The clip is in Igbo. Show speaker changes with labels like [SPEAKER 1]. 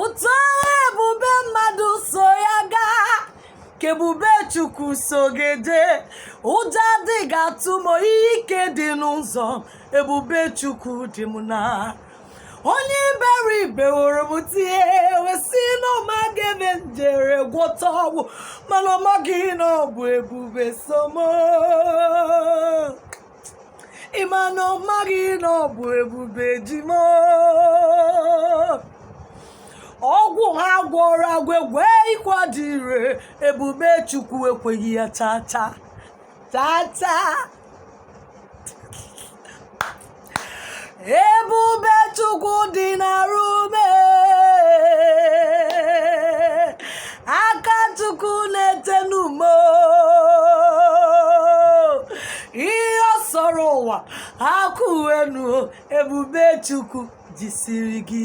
[SPEAKER 1] ụtọ ebube mmadụ so ya gaa ka ebube Chukwu sogede ụjọ adịghị atụ m ihe ike dị n'ụzọ ebube Chukwu dị m na onye iberibe hụrụ m tie wesị na ọma ga-eme njere gwọta ọgwụ mana ọ maghị na ọ bụ ebube somo ịma na ọ maghị na ọ bụ ebube jimo ọgwụ ha gwọrọ agwegwe ịkwadire ebube Chukwu ekweghị ya tata ebube Chukwu dị na rume aka Chukwu na-ete n'umo ihe ọ sọrọ ụwa akụ enu ebube Chukwu jisiri gị